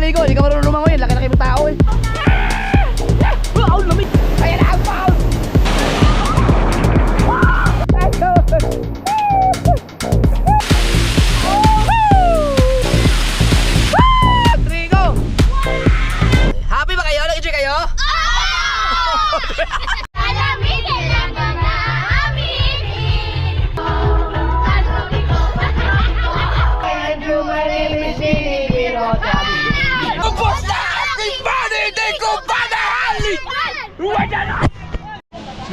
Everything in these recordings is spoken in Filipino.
maligo, hindi ka marunong lumangoy. Laki-laki ng tao eh. Wow, lamig! Ayan na ang foul! Trigo! Happy ba kayo? Nag-enjoy kayo? Alamigin lang mga aminin. Medyo manimisi, pero sabi. Ubos na aking body, di ko panahali!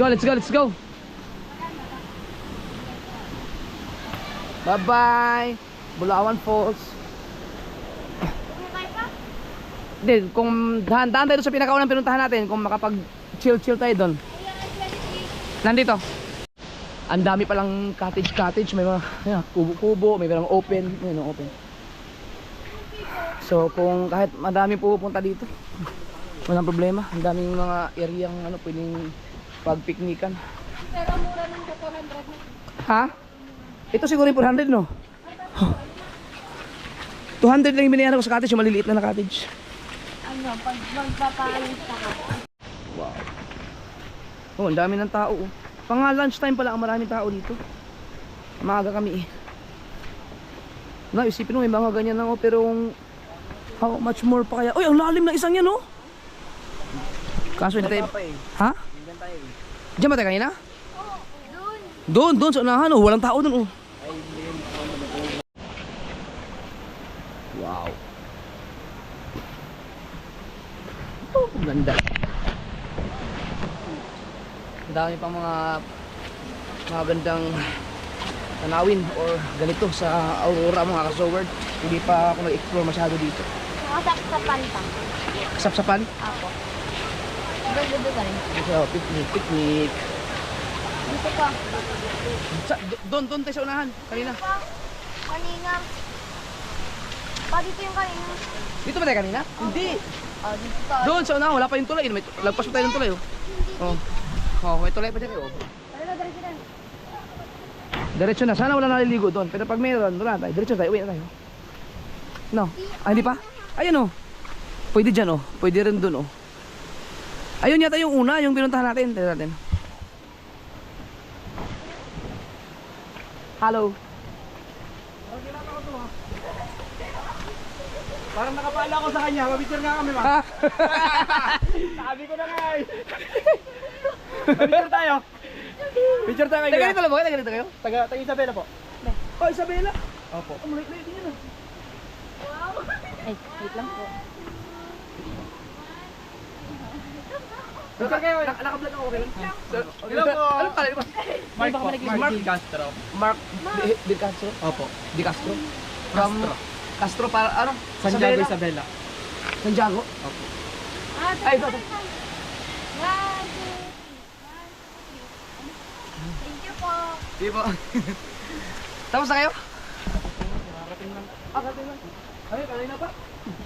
Let's go, let's go! Bye-bye! Bulawan Falls. Hindi, kung daan tayo doon sa pinakaunang pinuntahan natin, kung makapag-chill-chill tayo doon. Nandito. Ang dami palang cottage, may mga kubo-kubo, may mga open, open. So kung kahit madami pupunta dito, walang problema. Ang daming mga areang pwedeng pagpiknikan. Pero mura nung 400. Ha? Ito siguro yung 400, no? 200 lang yung binayaran ko sa cottage, yung maliliit na cottage. Ano, pag magpapalit ka. Wow. Oh, ang dami ng tao. Pang lunch time pala, ang maraming tao dito. Maaga kami eh. Na, isipin mo, may mga ganyan lang pero how much more pa kaya? Uy, ang lalim na isang yan, oh. Kaso hindi tayo. Ha? Diyan ba tayo kanina? Doon sa unahan, oh. Walang tao doon, oh. Wow. Oh, ganda. Ang dami pang mga gandang tanawin or ganito sa Aurora, mga kasoward. Hindi pa ako nag-explore masyado dito. Nakasaksapan pa. Kasapsapan? Ako. Ganda ka rin. So, picnic. Dito pa. Doon tayo sa unahan, kanina. Kanina. Dito yung kanina. Dito ba tayo kanina? Hindi. Dito tayo. Doon sa unahan, wala pa yung tulay. Lagpas pa tayo ng tulay, oh. Oh, may tulay pa dyan, oh. Diretso na. Diretso na. Sana wala naliligo doon. Pero pag mayroon, wala tayo. Diretso tayo. Uwi na tayo. No? Hindi pa? Ayun, oh. Pwede dyan, oh. Pwede rin doon, oh. Ayun yata yung una, yung pinuntahan natin. Tignan natin. Hello. Parang nakapala ako sa kanya, mabicture nga kami, ma. Sabi ko na nga eh. Picture tayo. Picture tayo kayo. Tagalito lang ba? Tagalito kayo? Taga Isabela po. Oh, Isabela. Opo. Oh, maliit din yan, ah. Ay, wait lang po. Picture kayo. Nakablog ako, okay lang? Hello po. Anong pala? Mark po. Mark Castro. Mark Di Castro? Opo. Di Castro? From Castro para ano? Santiago Isabela. Santiago? Opo. Ay, ito. Thank you po. Di ba? Tapos na kayo? Nakarating lang. Karating lang. Ay, kanina pa.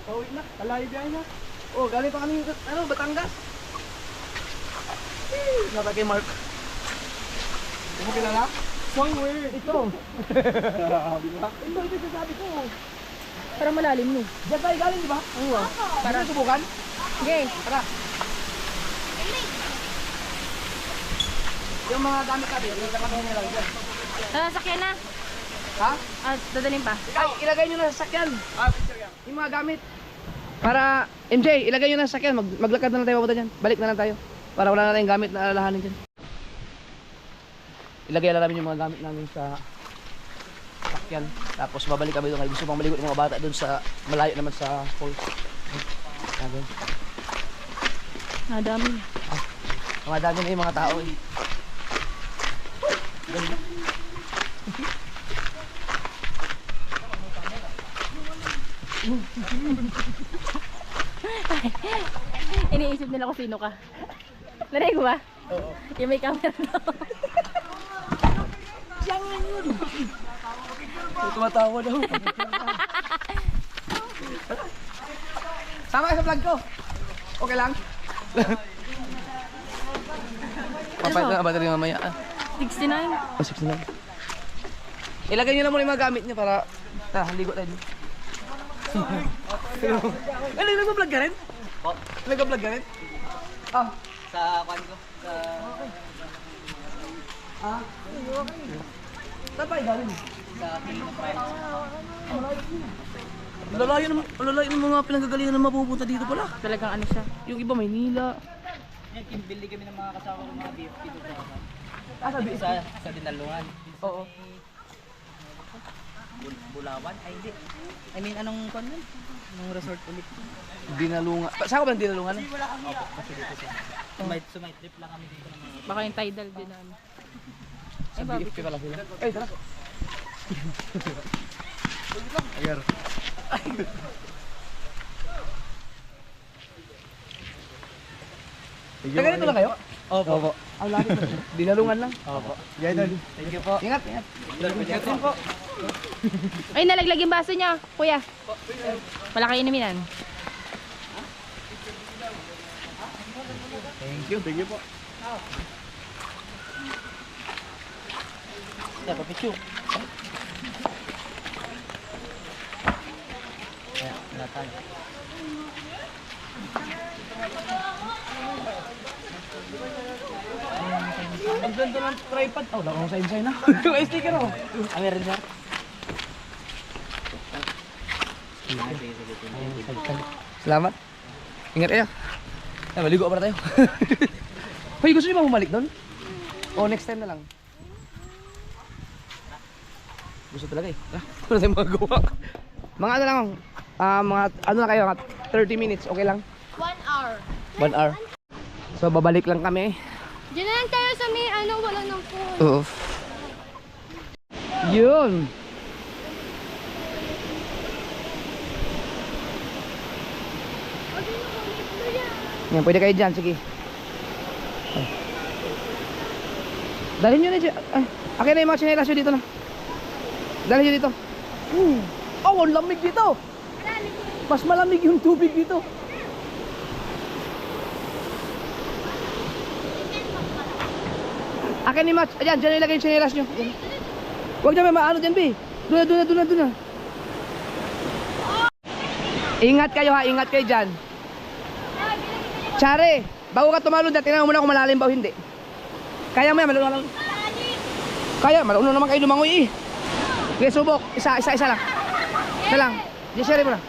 Pauwi na. Kalayo biyahe na. Oh, galing pa kami, Batangas. Nata kay Mark. Hindi mo kilala? Somewhere. Ito. Di ba? Ito sasabi ko. Para malalim mo. Diyan tayo galing, di ba? Oo. Para subukan? Okay. Tara. Yung mga gamit natin, yung kakatahin nila lang dyan. Sasakyan na. Ha? Dadalhin pa. Ay, ilagay nyo na sa sakyan. Picture ka. Yung mga gamit. Para, MJ, ilagay nyo na sa sakyan. Maglakad na lang tayo papunta dyan. Balik na lang tayo. Para wala na tayong gamit na alalahanin dyan. Ilagay na namin yung mga gamit namin sa sakyan. Tapos babalik kami doon. Gusto pang maligo yung mga bata doon sa malayo naman sa falls. Sabi. Nadami. Mga dami na yung mga tao eh. Ganda. Iniisip nila kung sino ka. Narinig mo ba? Oo. Yung may camera daw. Siya nga yun. Tumatawa daw. Sama ka sa vlog ko. Okay lang? Papayat na battery mamaya. 69. Oh, 69. Ilagay nyo lang muna yung mga gamit nyo para ligo tayo. Ano, nag-vlog ka rin? Po, Nag-vlog ka rin? Ah. sa kwan ko. Sa... Ah? Saan tayo galing? Sa Pilipino Pride. Lalayo ng mga pinanggagalingan na mapupunta dito pala. Talagang ano siya. Yung iba Maynila. Yan, team building kami ng mga kasama ng mga BFP doon sa... Ah, sabi Sa Dinalungan. Oo. Bulawan? Ay, hindi. I mean, anong kwan yun? Anong resort ulit? Dinalungan. Saan ka ba ng dinalungan? Opo, kasi dito siya. Sumay trip lang kami dito ng mga... Baka yung tidal din ano. Sa BFP pala sila. Ay, tara. Agar. Taga dito lang kayo? Opo. Ang lapit na. Dinalungan lang. Opo. Yan, Idol. Thank you po. Ingat, ingat. Ingat din po. Ay, nalaglag yung baso niya, kuya. Wala kayo inuminan. Thank you. Thank you po. Dapat picture. Ayan, wala tayo. Ang ganda ng tripod. Oh, wala akong sign na. May sticker ako. Ah, meron sir? Salamat. Ingat kayo. Ay, maligo pa na tayo. Hoy, gusto niyo ba bumalik doon? O next time na lang. Gusto talaga eh. Wala tayong magagawa. Mga ano lang, mga ano na kayo, mga 30 minutes, okay lang? 1 hour. 1 hour. So, babalik lang kami. Diyan na lang tayo sa may ano, wala nang phone. Oo. Yun. Yan, pwede kayo dyan, sige. Dalhin nyo na dyan. Akin na yung mga chinelas nyo dito na. Dalhin nyo dito. Oh, ang lamig dito. Mas malamig yung tubig dito. Akin ni Mats. Ayan, dyan ilagay yung chinelas nyo. Yan. Huwag dyan, may maano dyan, Bi. Doon na. Ingat kayo ha, ingat kayo dyan. Chare, bago ka tumalon dyan, tingnan mo muna kung malalim ba o hindi. Kaya mo yan, malunod lang. Kaya, malunod naman kayo lumangoy eh. Okay, subok. Isa lang. Isa lang. Share mo na.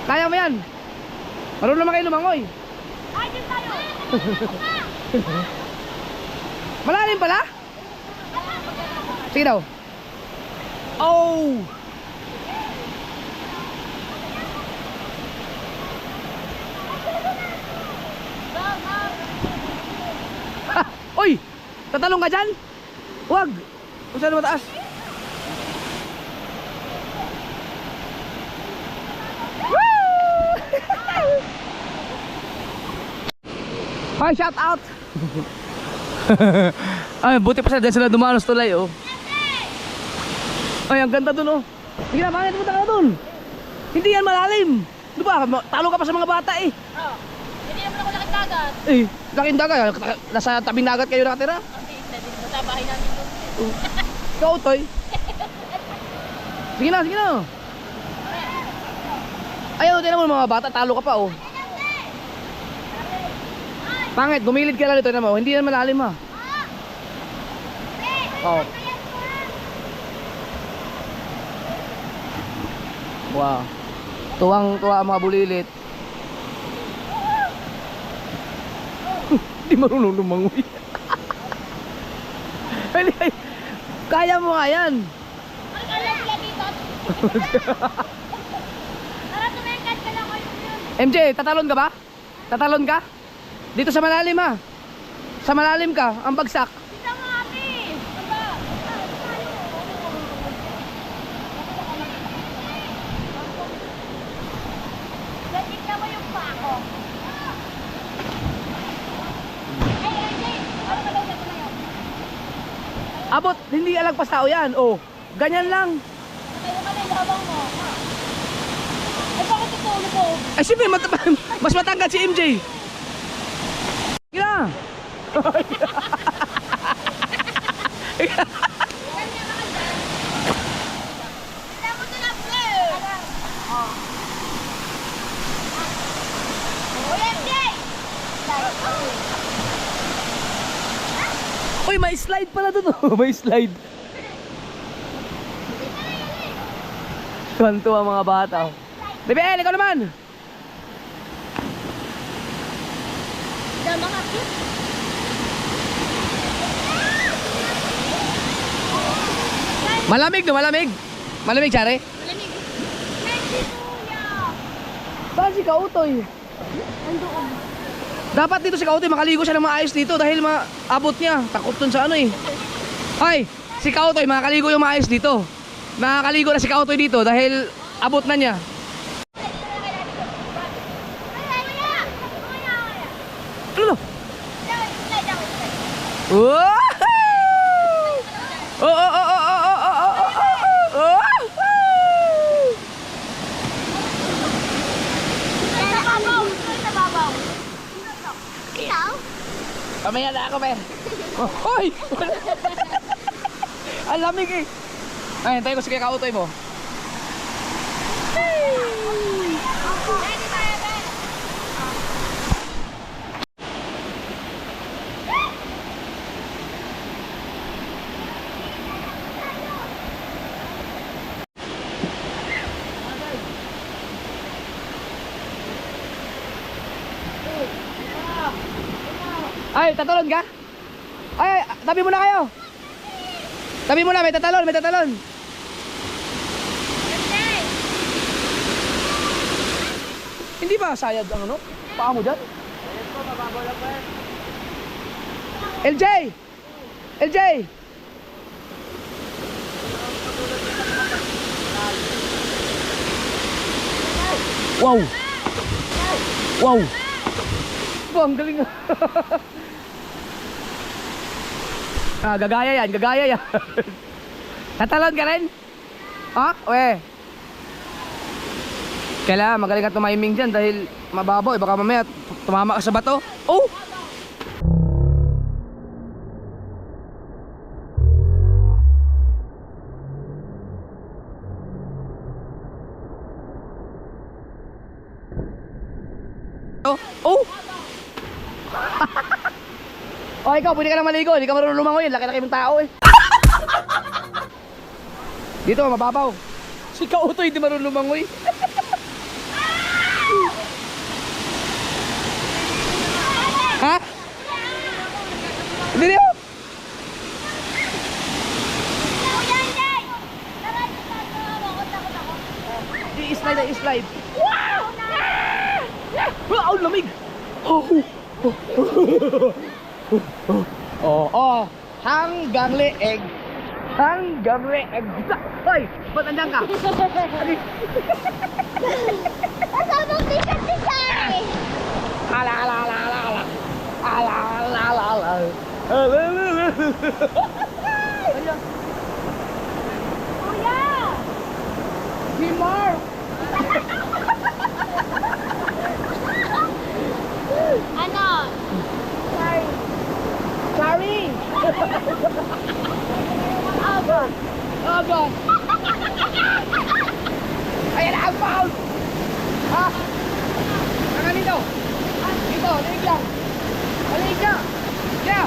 Kaya mo yan. Marunong naman kayo lumangoy. Malalim pala? Sige daw. Oh! Ha! Uy! Tatalong ka dyan? Huwag! Kung saan mataas? Hi, shout out! Ay, buti pa sila dumanos tulay, oh. Ay, ang ganda dun, oh. Sige na, bakit pumunta ka na dun? Hindi yan malalim. Di ba? Talo ka pa sa mga bata, eh. Oh, hindi naman ako lakit dagat. Eh, laking dagat. Nasa tabing dagat kayo nakatira. Kasi sa bahay namin doon. Ikaw, Toy. Sige na, sige na. Ayaw, tinan mo mga bata, talo ka pa, oh. Pangit, gumilid ka lang dito, tinan mo. Hindi yan malalim, ha. Oh. Wow. Tuwang-tuwa ang mga bulilit. Hindi marunong lumangoy. Kaya mo nga yan. Ang alam nila dito. Tara, tumekat ka lang kayo yun. MJ, tatalon ka ba? Tatalon ka? Dito sa malalim, ha. Sa malalim ka, ang bagsak. Kita mo kami. Aba. Tignan mo yung pako. Ay, ano ba daw na yun? Abot, hindi alagpas tao yan. Oh, ganyan lang. Tayo ka na yung habang mo. Ay, bakit tutulog ko? Ay, siyempre, mas matangkad si MJ. Sige na. Uy, may slide pala doon. Oh. May slide. Tuwan-tuwa mga bata. Oh. Bebel, ikaw naman. Dama ka po. Malamig no, malamig. Malamig, Chare. Malamig. Merci, kuya. Saan si Kautoy? Andoon. Dapat dito si Kautoy makaligo siya ng maayos dito dahil maabot niya. Takot dun sa ano eh. Ay, si Kautoy makaligo yung maayos dito. Makakaligo na si Kautoy dito dahil abot na niya. Ano? Wow! Oh, oh, oh, oh, oh, oh, oh, oh, oh, Kamaya na ako, men. Hoy! Ang lamig eh. Ay, hintayin ko si Kautoy mo. Ay, tatalon ka? Ay, tabi muna kayo. Tabi muna, may tatalon, may tatalon. Hindi ba sayad ang ano? Paa mo dyan? LJ! LJ! Wow! Wow! Oh, ang galing. Gagaya yan, gagaya yan. Tatalon ka rin? Ha? We. Kailangan magaling ka tumiming dyan dahil mababaw eh. Baka mamaya tumama ka sa bato. Oh! Oh! Oh, ikaw, pwede ka lang maligo. Hindi ka marunong lumangoy. Laki-laki mong tao eh. Dito, mababaw. Si Kautoy, hindi marunong lumangoy. Ha? Hindi niyo? I-slide, i-slide. Wow! Wow, lamig! Oh! Oh, oh, hanggang leeg. Hanggang leeg. Hoy, ba't andyan ka? Kasama t-shirt ni Shari. Ala, ala, ala, ala, ala. Ala, ala, ala, ala. Ala, ala, ala. Ayan. Kuya! Si Mark! Ano? Sorry. Sorry! Oh, God. Oh, God! Ayan na, ang foul! Ha? Saka dito! Dito, liig lang! Liig na! Yeah!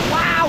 Wow!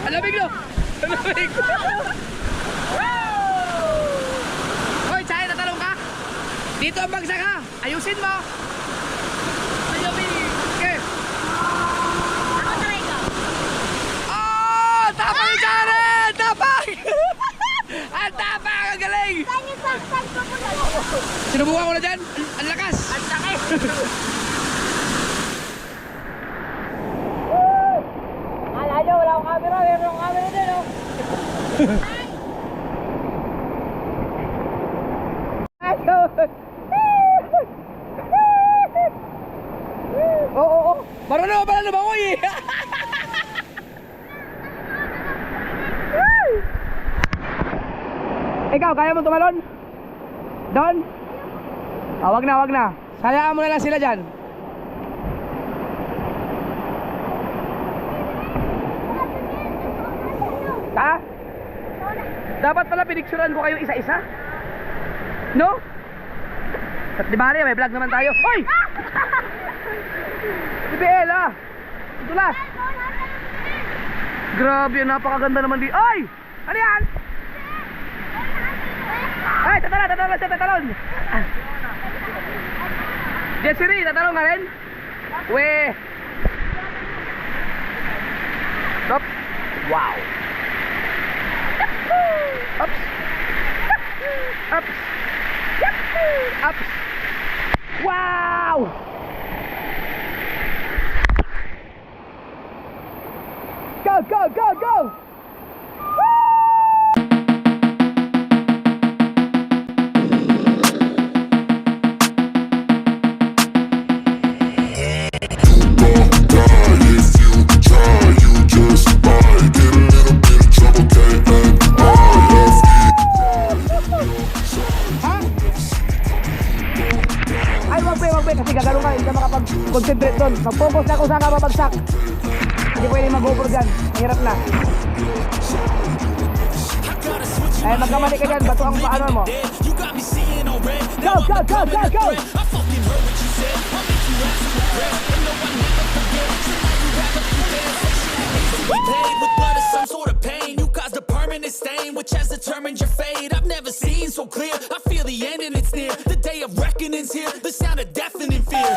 Alamig no? Alamig! Hoy, Chay, natalong ka? Dito ang bagsak ha! Ayusin mo! Alamig! Okay! Ako try ko. Oh! Tama ni Jared! Tama Sinubukan ko na dyan. Ang lakas. Ang laki. Kala nyo, wala akong camera. Meron akong camera din, oh. Oo. Marunong pala lumangoy eh. Ikaw, kaya mo tumalon? Doon? Wag na. Sayaan mo na lang sila dyan. Ha? Dapat pala pinicturean ko kayo isa-isa? No? At di bale, may vlog naman tayo. Hoy! Si Bella! Tulas! Grabe, napakaganda naman di. Ay! Ano yan? Ay, tatalon! Desiree, tatalon ka rin? Weh! Stop! Wow! Ups! Ups! Ups! Wow! Go! Kasi gagano ka, hindi ka makapag-concentrate doon. Mag-focus na kung saan ka mabagsak. Hindi pwede mag-GoPro dyan. Mahirap na. Ay, magkamali ka dyan. Bato ang paano mo. Go! Paid with blood or some sort of pain. You caused a permanent stain, which has determined your fate. I've never seen so clear. I feel the end and it's near. The day of reckoning's here. The sound of deafening fear.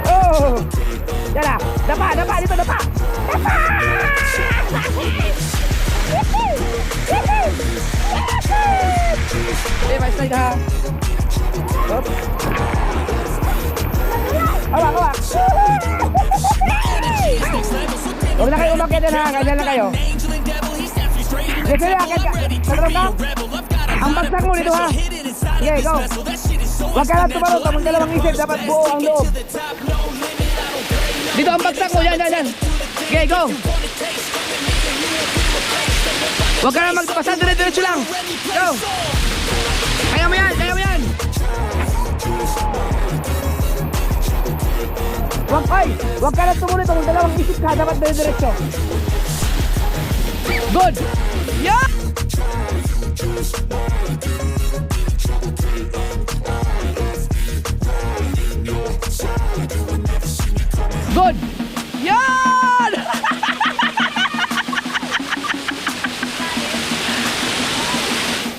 Oh! Yan na! Dapa! Dito, dapa! Okay, may slide ha. Hop. Hawak! Huwag na kayo umakit din ha, ganyan lang kayo. Sige, akit ka. Sagrap ka. Ang bagsak mo dito ha. Sige, go. Huwag ka lang tumalong, tamang dalawang isip, dapat buo ang loob. Dito ang bagsak mo, yan. Sige, go. Huwag ka lang magpasan, dire-diretso lang. Go. Kaya mo yan. Huwag ka lang tumulit, tamang dalawang isip ka, dapat dire-diretso. Good. Yeah. Good. Yan!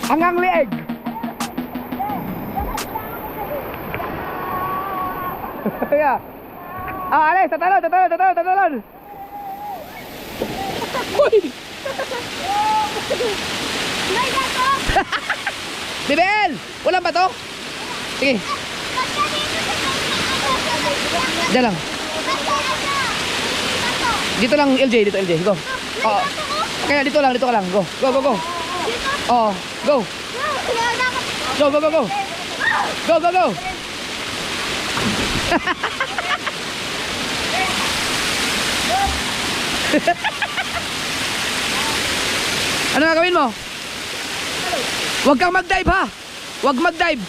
Hanggang leeg. Yeah. Alex, tatalon. Uy! May gato! Bibel! Walang ba to? Sige. Diyan lang. Dito lang, LJ. Go. Oo. Kaya dito lang. Go. Oo. Go. Go. Ano gagawin mo? Huwag kang mag-dive ha. Huwag mag-dive.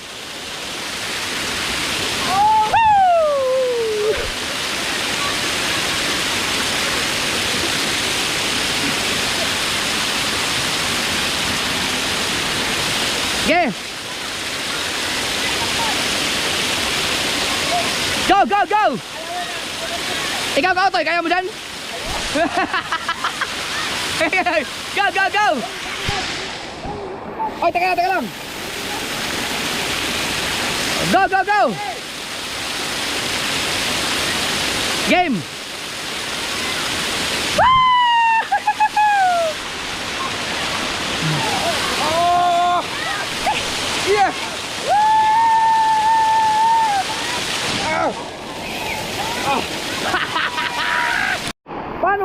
Okay. Go! Ikaw, Toy, kaya mo dyan? Go! Oy, teka lang. Go! Game.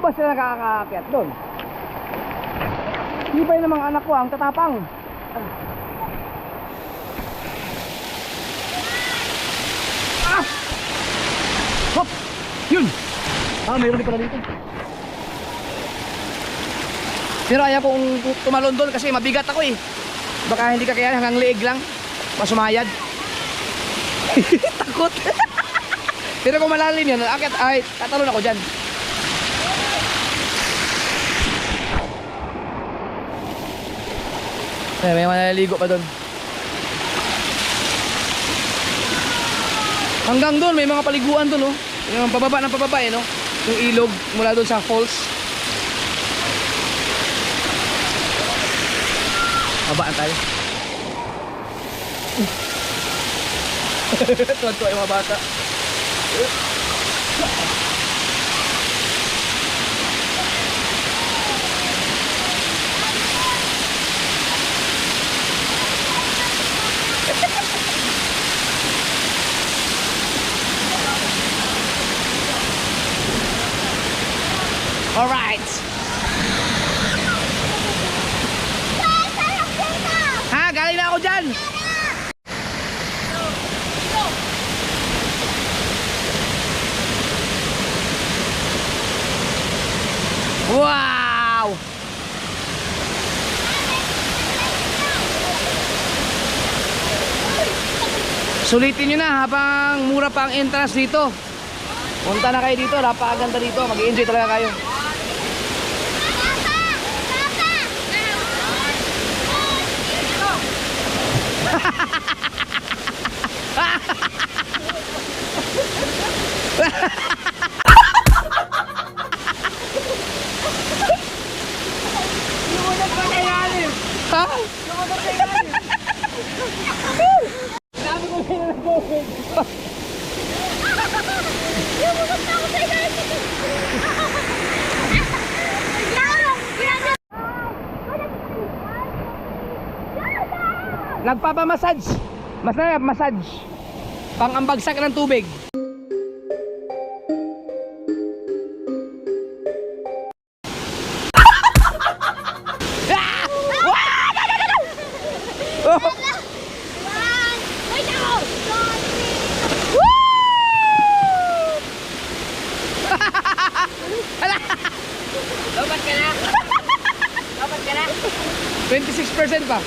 ba sila nakakaakyat doon? Hindi ba yung mga anak ko ang tatapang? Ah! Hop! Yun! Mayroon din pala dito. Pero ayaw kong tumalon doon kasi mabigat ako eh. Baka hindi ka kaya hanggang leeg lang. Masumayad. Takot. Pero kung malalim yan, akit, ay, tatalon ako dyan. May malaligo pa doon. Hanggang doon, may mga paliguan doon, oh. Yung pababa ng pababa, eh, no? Yung ilog mula doon sa falls. Babaan tayo. Tuwan-tuwa yung mga bata. Alright. Ha, galing na ako dyan. Wow! Sulitin nyo na habang mura pa ang entrance dito. Punta na kayo dito, napakaganda dito. Mag-i-enjoy talaga kayo. Ha? Nagpapamassage. Massage. Pang-ambagsak ng tubig. Dapat ka na. Dapat ka na. 26% pa.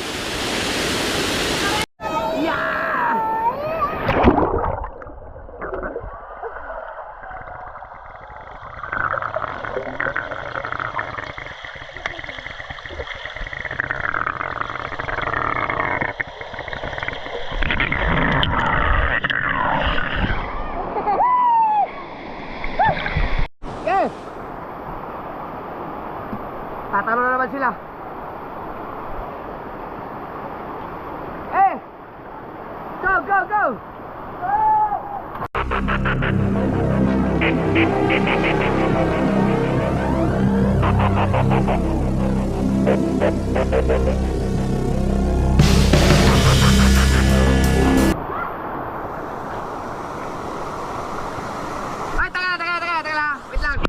Yes! Tatalo na naman sila. Eh! Go, go, go! Ay, taga lang. Wait lang.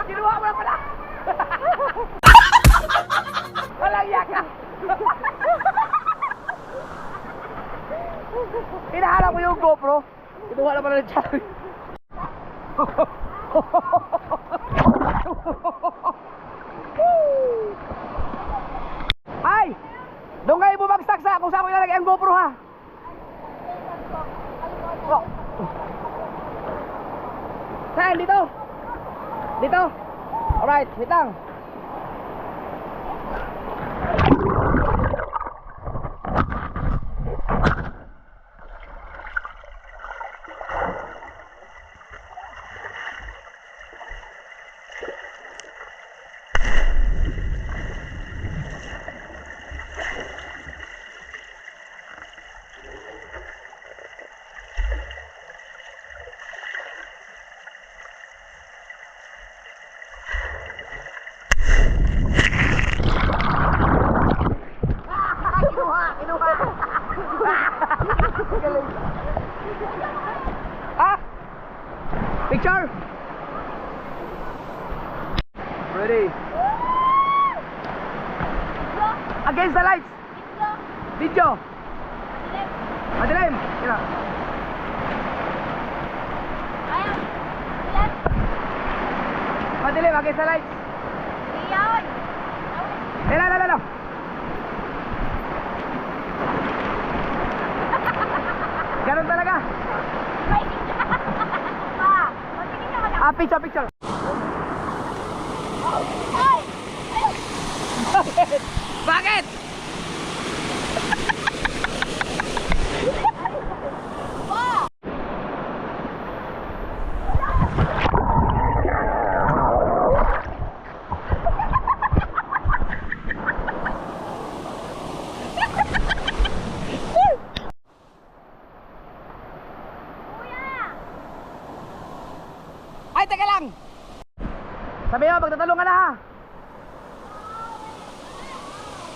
Kinuha mo na pala! Walang yaka! Hinahanap ko yung GoPro. Kinuha na pala ng Charlie. Ay! Doon kayo bumagsak sa kung saan ko ilalagay ang GoPro, ha? Oh. Saan? Dito? Dito? Alright, wait lang. Picture! Ready? Against the lights! Video! Madilim! Kira. Madilim, against the lights! Lalo! Ganun talaga! Picture! Bakit? Ay, teka lang! Sabi mo, magtatalong ka na ha!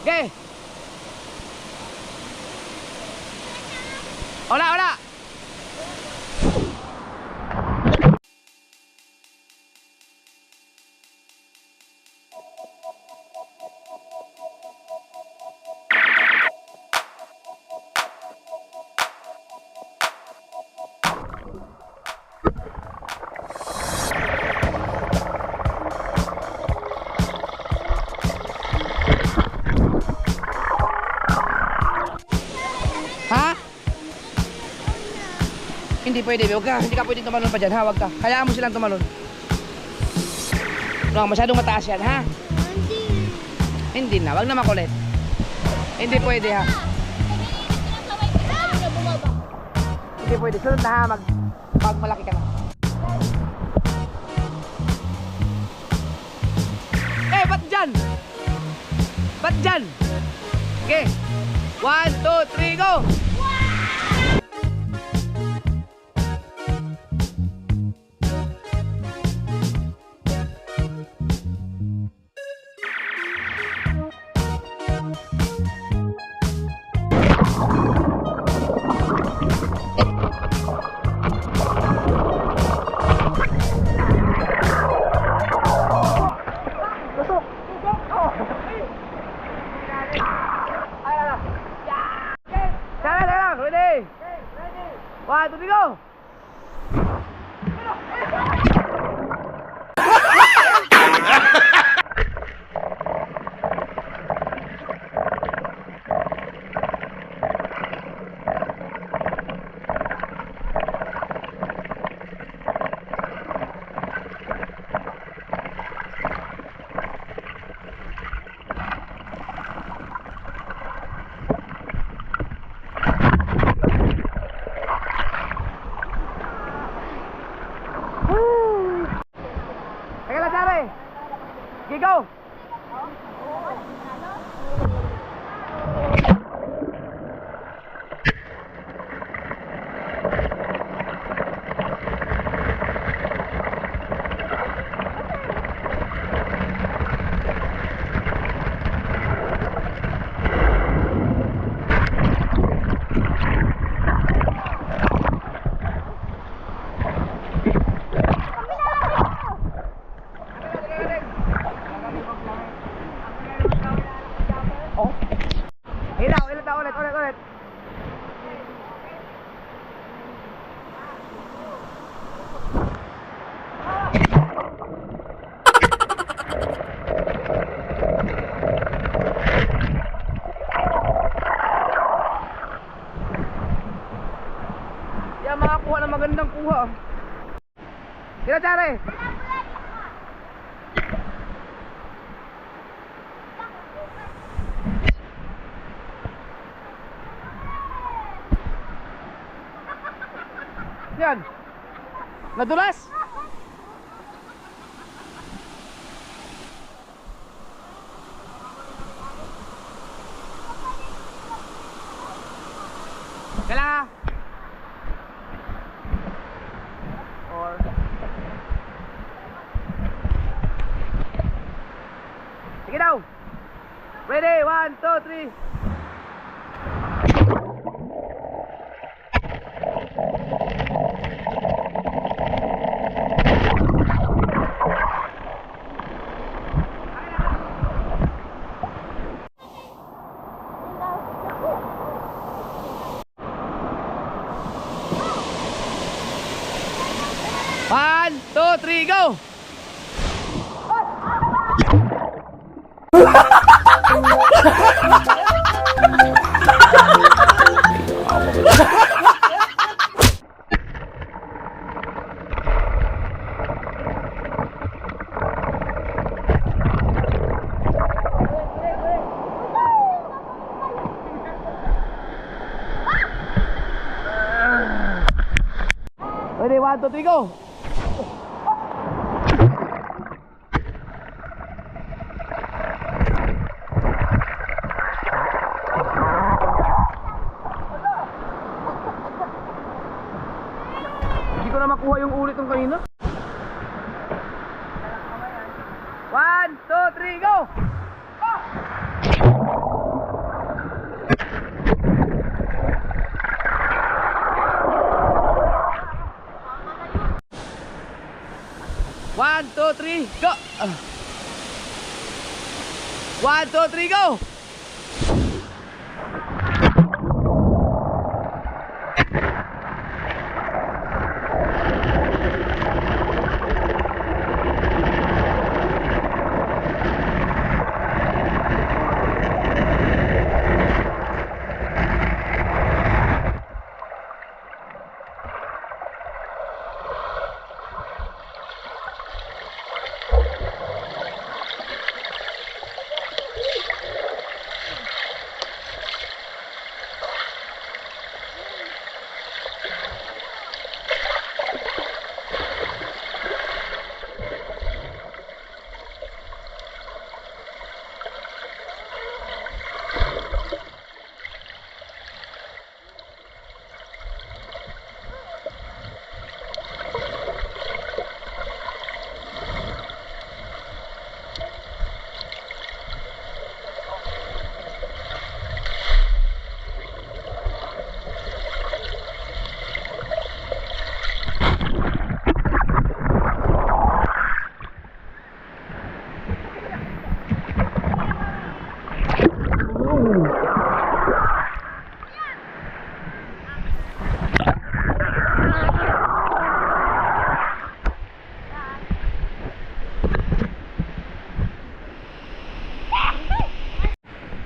Okay! Wala! Ha? Hindi pwede, hindi ka pwedeng tumalon pa dyan, ha? Wag ka. Hayaan mo silang tumalon. Wag, masyadong mataas yan, ha? Hindi na, wag na makulit. Hindi pwede, ha? Hindi pwede, sunod na ha, pag malaki ka na. Eh, ba't dyan? Ba't dyan? Okay. 1, 2, 3, go! Ready? 1, 2, 3, go! Teka lang, Sari. Okay, go! Ulit. Yan, makakuha ng magandang kuha. Sila, Chare. Yan. Nadulas. Kailangan. Or sige daw. Ready, 1, 2, 3. 2, 3, go! Ready, 1, 2, 3, go! Hindi ko na makuha yung ulit ng kanina. 1, 2, 3, go! One, two, three, go! 1, 2, 3, go!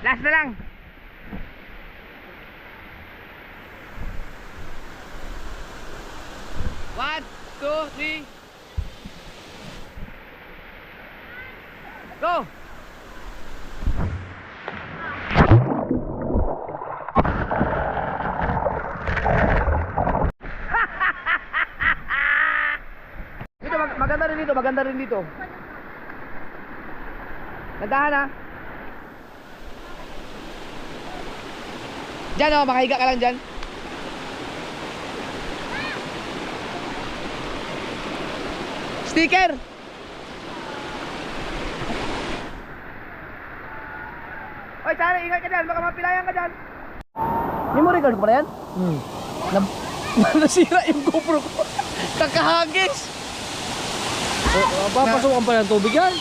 Last na lang. One, two, three. Go! Dito, maganda rin dito, maganda rin dito. Nandahan ha. Diyan o, makahiga ka lang dyan. Sticker! Oy, Chari, ingat ka dyan, baka mapilayan ka dyan. Memory card pa na yan? Nasira yung GoPro ko. Kakahagis. Papasukan pa ng tubig yan.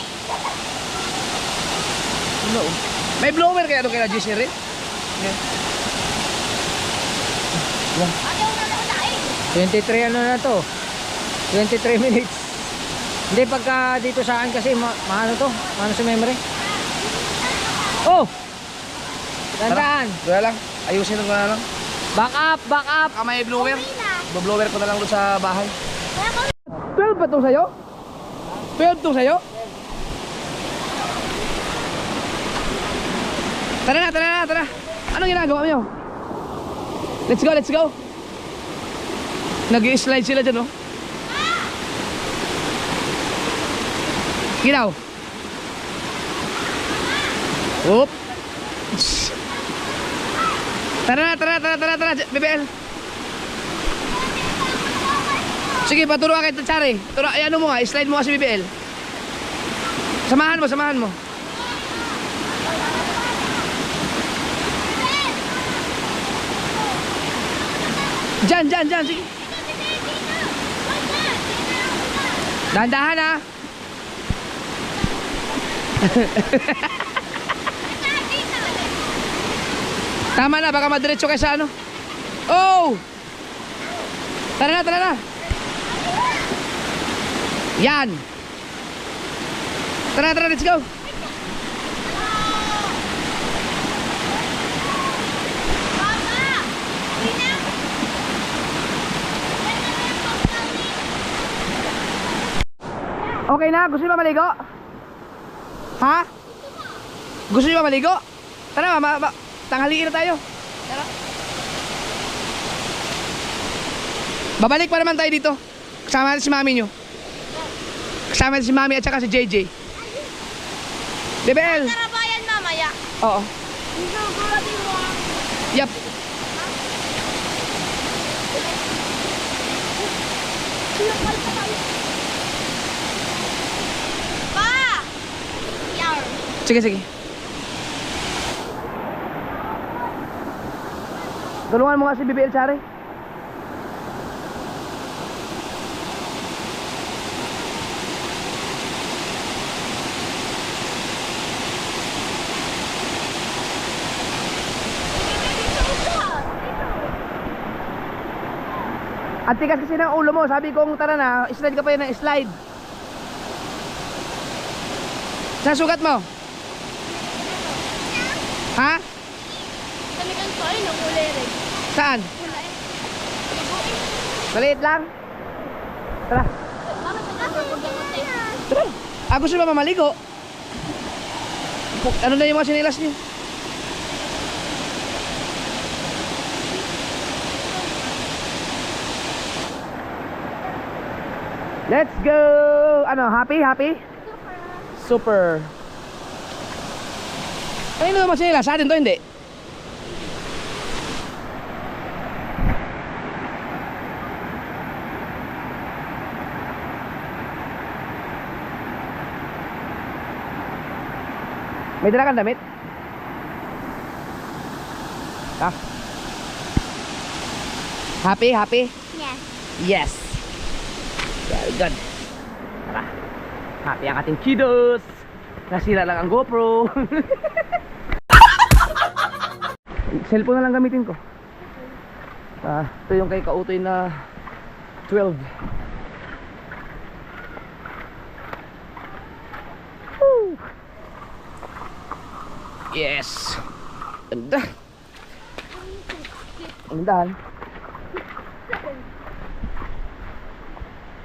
May blower kaya doon kaya G-Series? Yeah. 23 ano na to? 23 minutes. Hindi pagka dito saan kasi maano to? Maano sa memory? Oh! Tandaan. Wala lang, ayusin ko na lang. Back up, back up. May blower. Blower ko na lang doon sa bahay. 12 ba itong sa'yo? 12 itong sa'yo? Tara na, tara na, tara. Anong ginagawa mo? Let's go, let's go. Nag-i-slide sila dyan, oh. Ginaw. Oop. Tara na, tara, tara, tara, tara, BBL. Sige, paturuan kita, Chari. Ano mo nga, slide mo nga si BBL. Samahan mo, samahan mo. Diyan, diyan, diyan, sige. Dahan-dahan ha. Tama na, baka madiretso kayo sa ano. Oh! Tara na, tara na. Yan. Tara, tara, let's go. Okay na, gusto niyo ba maligo? Ha? Gusto niyo ba maligo? Tara, tanghaliin na tayo. Tara. Babalik pa naman tayo dito. Kasama natin si mami nyo. Kasama natin si mami at saka si JJ. Bebel! Karabayan mamaya. Oo. Yep. Pa! Yar. Sige, sige. Tulungan mo nga si BBL Chare. Ang tigas kasi ng ulo mo. Sabi kong tara na, slide ka pa yun ng slide. Saan sugat mo? Ha? Tanikan ko ay nung kulay rin. Saan? Maliit lang? Tara. Tara. Ah, gusto ba mamaligo? Ano na yung mga sinilas niyo? Let's go! Ano, happy? Happy? Super. Ano naman sila? Sa atin to, hindi? May dala kang damit? Ha? Happy? Happy? Yes. Yes! Very good. Tara. Happy ang ating kiddos. Nasira lang ang GoPro. Cellphone na lang gamitin ko. Ito yung kay Kautoy na 12. Woo! Yes. Ganda. Gandahan.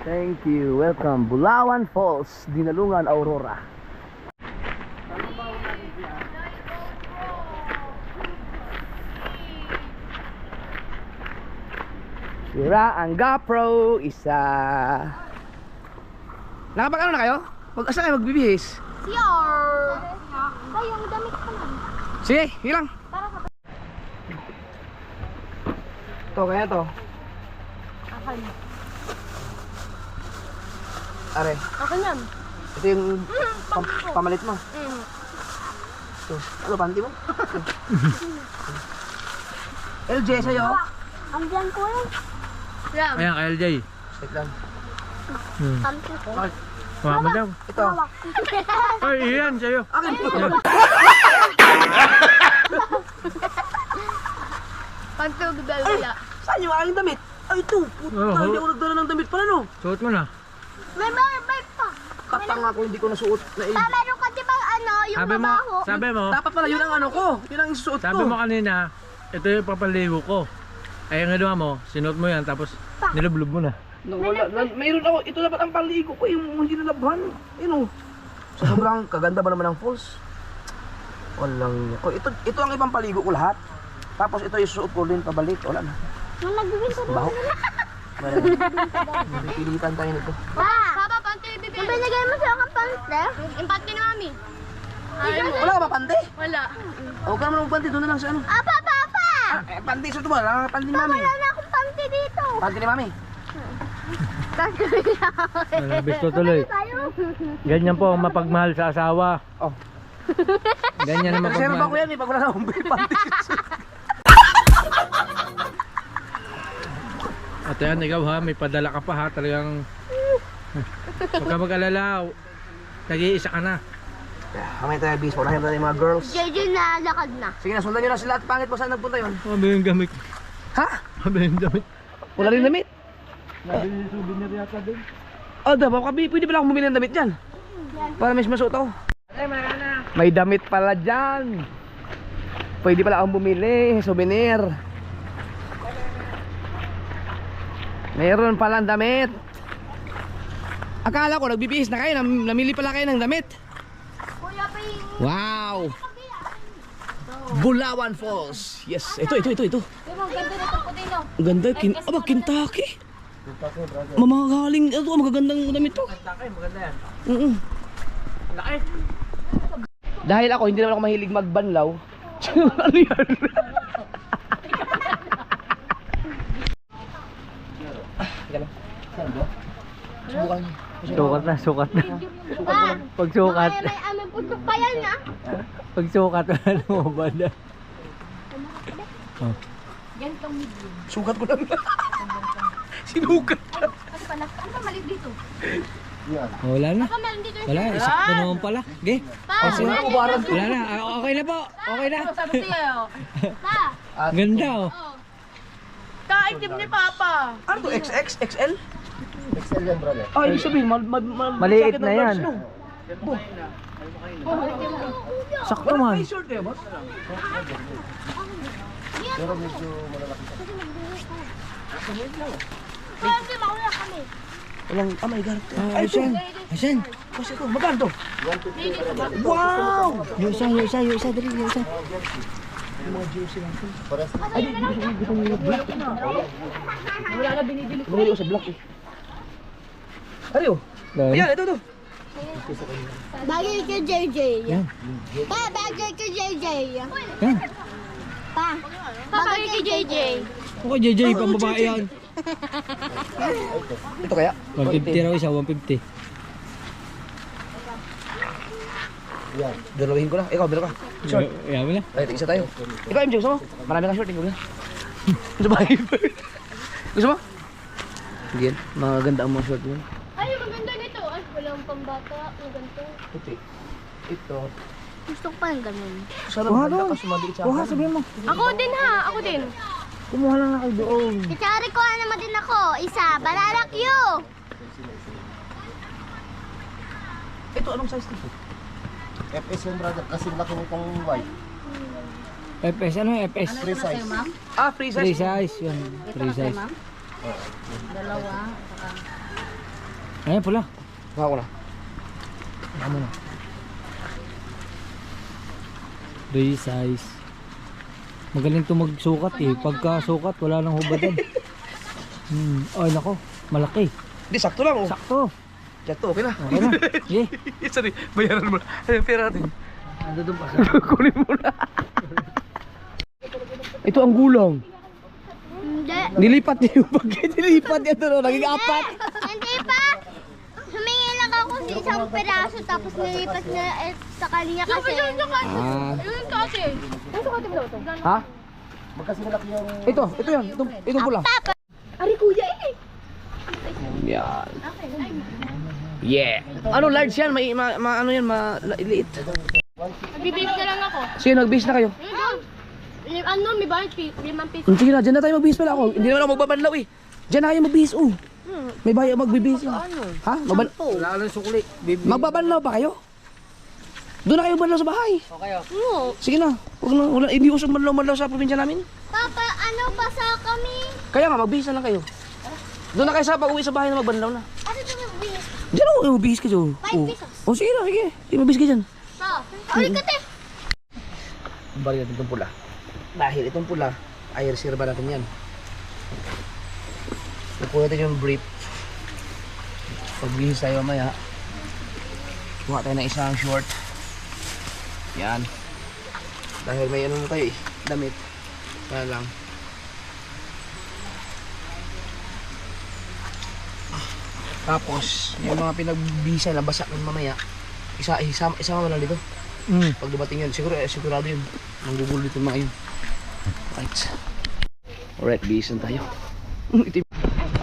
Thank you. Welcome. Bulawan Falls, Dinalungan, Aurora. Sira ang GoPro isa. Nakapag-ano na kayo? Asa kayo magbibihis? Yar. Ay, yung damit ko lang. Sige, hilang. Ito, kaya to. Are, Ako yan. ito yung pamalit mo. Ito, ano, panty mo? LJ sa'yo. Ang biyan ko eh. Ram. Ayan, kay LJ. Wait lang. Panty ko. Bakit? Hawa mo daw. Ito. Ay, iyan, sa'yo. Akin po. Panty ko wala. Saan yung aking damit? Ay, ito. Puta, Oh, hindi ako nagdala ng damit pala, no? Suot mo na. May barbay pa. Katanga ko, hindi ko nasuot na Pa, meron ka di ba ano, yung Sabi mo, mabaho? sabi mo, Dapat pala, yun ang ano ko. Yun ang isuot ko. sabi mo kanina, ito yung papaligo ko. Ay, ang ginawa mo, sinuot mo yan, tapos nilublob mo na. Mayroon ako, ito dapat ang paligo ko, yung hindi nalabhan. Yun o. So, sobrang kaganda ba naman ng falls? Walang, oh, ito ang ibang paligo ko lahat. Tapos ito yung suot ko din pabalik, wala na. Nung nagbibinta doon. Baho. Pilitan tayo nito. Papa, panty yung bibili. Nabinigay mo sa akin panty? Yung panty ni mami. Wala ka ba pante? Wala. Huwag ka naman magpanti, doon na lang sa ano. Apa, papa! Panti, suot mo, wala ka panti ni mami. Wala na akong panty dito. Panti ni mami. Panty Nabis ko tuloy. tayo. Ganyan po ang mapagmahal sa asawa. Oh. Ganyan ang Reserva ko mapagmahal. yan eh, pag wala na akong panti. At yan, ikaw ha, may padala ka pa ha, talagang huwag ka mag-alala, nag-iisa ka na. Kamay tayo, bis. Unahin natin yung mga girls. JJ na lakad na. Sige na, sundan nyo na sila at pangit mo saan nagpunta yun. Sabi yung gamit. Ha? Sabi yung damit. Wala rin damit. Sabi yung souvenir yata din. Oh, baka pwede pala akong bumili ng damit dyan. Para mas masuot ako. May damit pala dyan. Pwede pala akong bumili, souvenir. Mayroon palang damit. Akala ko nagbibihis na kayo, namili pala kayo ng damit. Kuya, pahingi. Wow! Bulawan Falls. Yes, ito. Pero ang ganda nito puti, no? Ang ganda, Kentucky. Mamagaling, ito, magagandang damit to. Kentucky, maganda yan. Laki. Dahil ako, hindi naman ako mahilig magbanlaw. Ano yan? Sukat na. Pa, Pagsukat. may aming putok pa yan, ha? Pagsukat, wala lumabad na. Gantong medium. Sukat ko lang. Sinukat. Ano pala? Ano pa mali dito? Wala na. Baka meron dito yung Wala, isakto naman pala. Okay. Pa, Wala na. Okay na po. Okay na. Sabi sa'yo. pa. Ganda oh. Kaitim ni Papa. Ano to? XX? XL? XL yan, brother. Ah, ibig sabihin, Maliit na yan. Sakto man. Ay, short eh, boss. Kasi mauna kami. Walang, oh my God. Ay, asan? Asan? Kasi ito, magkano to? Wow! Yung isa. Dali, yung isa. Bumili ko sa block eh. Ariyo. Ayan, ito. Bagay kay JJ. Yan. Pa, bagay kay JJ. Yan. Pa, bagay kay JJ. Okay, JJ, pang babae yan. Ito kaya? 150 raw isa, 150. Dalawin ko lang. Ikaw, bilo ka. Short. Yan mo na. Ay, isa tayo. Ikaw, MJ, gusto mo? Marami kang short, ikaw na. Gusto ba? Gusto mo? Sige yan. Maganda ang mga short mo. Ay, maganda nito. Ay, walang pambata. Ang ganito. Ito. Gusto ko pa ng ganun. Sana maganda ka sumaliit sa akin. Sabihin mo. Ako din ha, ako din. Kumuha lang na kayo doon. Kutsari ko naman din ako. Isa, banana Q. Ito, anong size nito? FS yung brother, kasi laki nitong white. FS, ano yung FS? Free size. Ah, free Free size. size, yun. Free size. Ayan pula. Baka ko na. Free size. Magaling to magsukat eh. Pagka sukat, wala nang hubadan. Ay nako, malaki. Hindi, sakto lang. Oh. Sakto. Ito, okay na. Okay na. Yeah. Sorry, bayaran mo na. Ano yung pera natin? Ando doon pa. Kunin mo na. Ito ang gulong. Hindi. Nilipat niya yung bag. Nilipat niya ito. Naging apat. Hindi pa. Humingi lang ako sa isang peraso tapos nilipat na sa kanya kasi. Ah. Yung kasi. Yung sukati mo daw ito. Ha? Magkasi malaki yung... Ito yan. Itong pula. Ari kuya eh. Yan. Yeah. Ano large yan? Ano yan? Liit. Nagbibigay na lang ako. Sige, nagbihis na kayo. Ano, may bayad 5 piso. Sige na, dyan na tayo magbihis pala ako. Hindi naman ako magbabanlaw eh. Dyan na kayo magbihis, oh. May bayo magbibihis lang. Ha? Wala lang sukli. Magbabanlaw pa kayo? Doon na kayo banlaw sa bahay. Okay oh. Oo. Sige na. Wala, hindi uso manlaw sa probinsya namin. Papa, ano basa kami? Kaya nga, magbihis na lang kayo. Doon na kayo sa pag-uwi sa bahay na magbanlaw na. Ano ito yung bilis? Diyan ako, magbihis ka dyan. 5 pesos. Oh, sige na, sige. Sige, magbihis ka dyan. Pa, ulit ka te. Balik natin itong pula. Dahil itong pula, ay reserva natin yan. Kukuha natin yung brief. Pagbihis tayo mamaya. Kuha tayo ng isang short. Yan. Dahil may ano na tayo eh, damit. Kaya lang. Tapos, yung mga pinagbisa na basak ng mamaya, isama mo lang dito. Pag dumating yun, sigurado yun. Manggugulo dito mga yun. Right. Alright, bihisan tayo.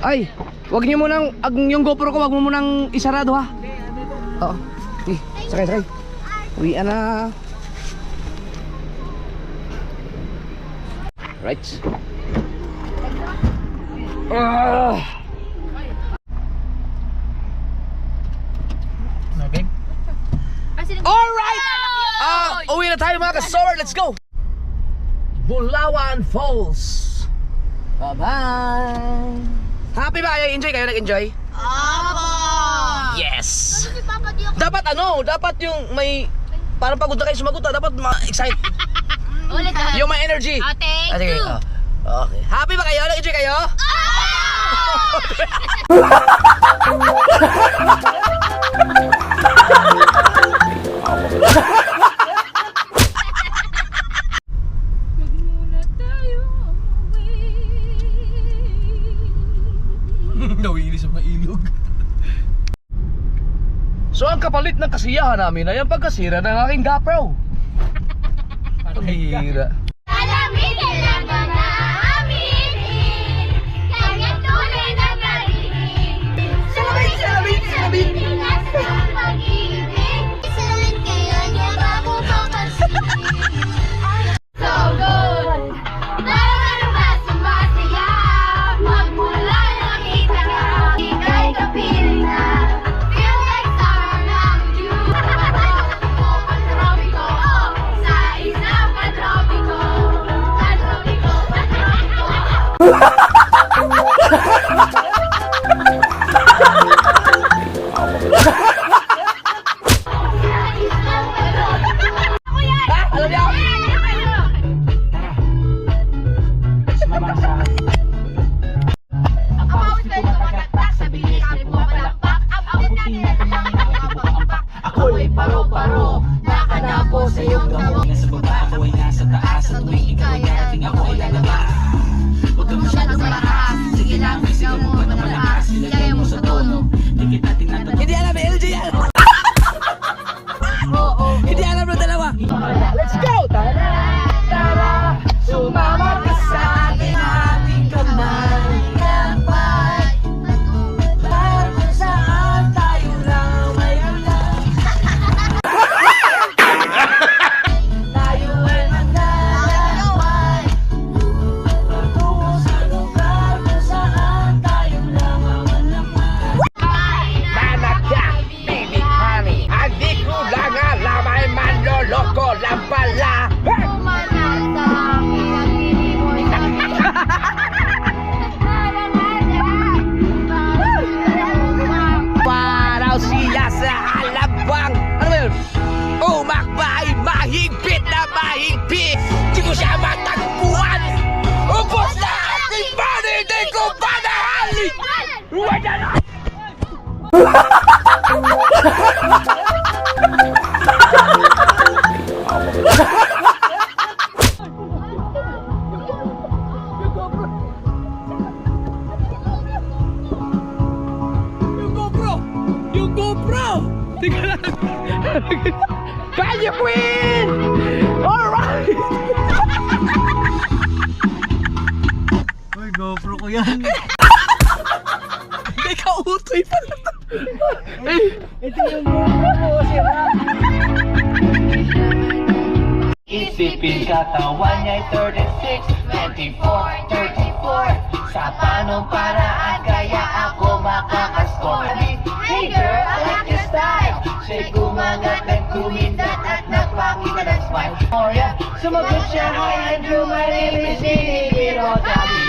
Ay, wag niyo munang, yung GoPro ko, wag mo munang isarado ha. Oo. Sakay. Uwian na. Right. Uwi na tayo mga kasor. Let's go! Bulawan Falls. Bye-bye. Happy ba kayo? Enjoy kayo? Nag-enjoy? Yes! Si Papa di ako. Dapat yung may parang pagod na kayo sumagot, dapat ma-excite. Ulit Yung may energy. Oh, thank Sige, you. Okay. Happy ba kayo? Nag-enjoy kayo? Nawili sa mga ilog. So ang kapalit ng kasiyahan namin ay ang pagkasira ng aking GoPro. Ang hira. Alamin kailangan na aminin. Kanya tunay na narinig. Sabit, tinas ng pag-ibig. Salamin kayo niya bago papansin. So good. Parang ba sumasaya? Magmula nakita ka. Ika'y kapiling na. Feel like summer na with you. Patropiko, oh, sa isang patropiko. Patropiko, patropiko. Sa isang patropiko. Alam niyo? Ako'y paro-paro, nakanapo sa iyong tawag. Nasa baba, ako ay nasa taas. At tuwing ikaw ay darating, ako ay lalabas. Huwag ka masyadong malakas. Sige lang, ikaw mo ng malakas. Ilagay mo sa tono. Di kita tinatanong. Hindi alam ni LJ yan. Hindi alam ng dalawa. Let's go! Tara! Tara! Sumama ka sa akin ating kamay. Kapag Para kung saan tayo lang may alam. Tayo ay maglalakbay patungo sa lugar kung saan tayo lang ang alamay. Nanak ka, baby honey. Hindi ko lang alam ay manloloko lang pala. umanan sa akin ang pinimoy na Paraw siya sa alabang. Ano ba yun? Umakbay, mahigpit na mahigpit. Di ko siya matagpuan. Ubos na aking body, di ko pa nahali. Wala na. Yung GoPro! Tingnan lang. Kaya Queen! Alright! Uy, GoPro ko yan. Hindi ka utoy pala to. Ito yung GoPro, sira. Isipin katawan niya'y 36, 24, 34. Sa panong paraan kaya ako makakaskor. Hey girl, I like your style. Siya'y kumagat at kumindat at nagpakita ng smile. Oh yeah, sumagot siya, hi Andrew, my name is Hiro Dami.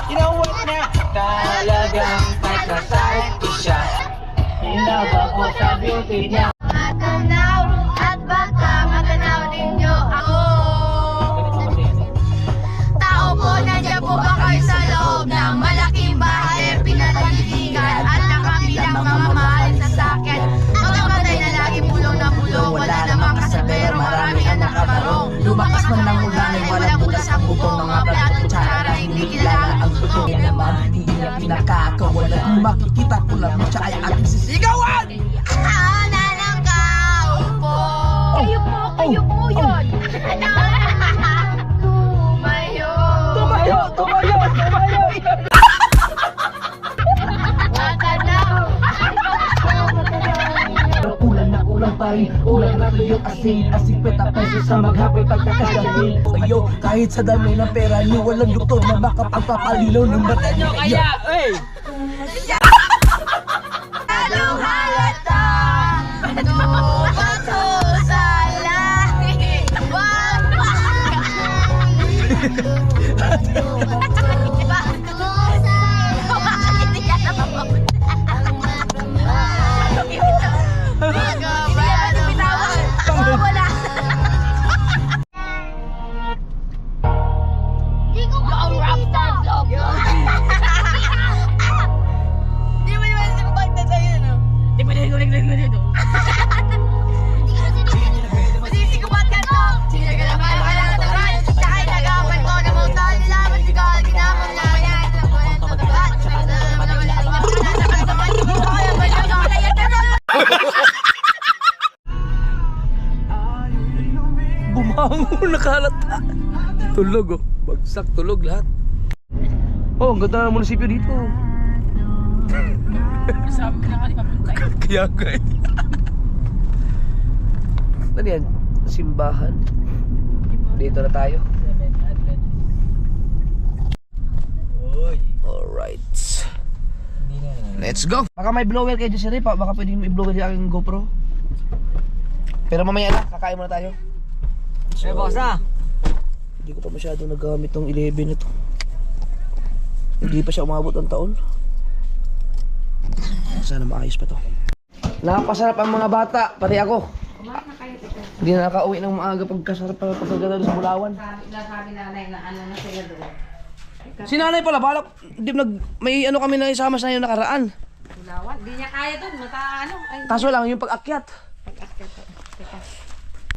You know what na? Talagang type na type ko siya. Hinaba ko sa beauty niya. matanaw at baka matanaw ninyo ako. Tao po, nandiyan po ba kayo sa loob ng malaking bahay pinaliligan at nakabilang mga mahal sa sakyan? Mga matay na lagi pulong na pulong, wala namang kasabero, marami ang nakabarong. Lumakas man ng ulan ay walang butas ang bubong, mga plato kutsara hindi kilala ang totoo. Kaya naman, hindi niya pinakakawalan. Kung makikita ko lang siya ay ating sisigawan! Na lang sa maghapon pagkakasyahin kayo. Kahit sa dami ng pera nyo, walang doktor na makapagpapalinaw ng mata nyo. Kaya, Anong halata? Bato sa lahi. Wag Bumango, nakalata. Tulog oh. Bagsak, tulog lahat. Oh, ang ganda ng munisipyo dito. Sabi ko na nga, di papunta. Kaya nga eh. Ano yan? Simbahan. Dito na tayo. Alright. Let's go. Baka may blower kayo dyan, pa. Baka pwede mo i-blower yung aking GoPro. Pero mamaya na, kakain muna tayo. Eh, boss na. Hindi ko pa masyadong nagamit ng 11 ito. Hindi pa siya umabot ng taon. Sana maayos pa to. Napasarap ang mga bata, pati ako. Hindi na nakauwi ng maaga pagkasarap pa pagkaganda sa Bulawan. Sabi nanay na ano na sila doon. Si nanay pala, balak, may ano kami na isama sa yung nakaraan. Bulawan, di niya kaya doon, mata ano. Ay, Kaso lang yung pag-akyat. pag-akyat. Teka.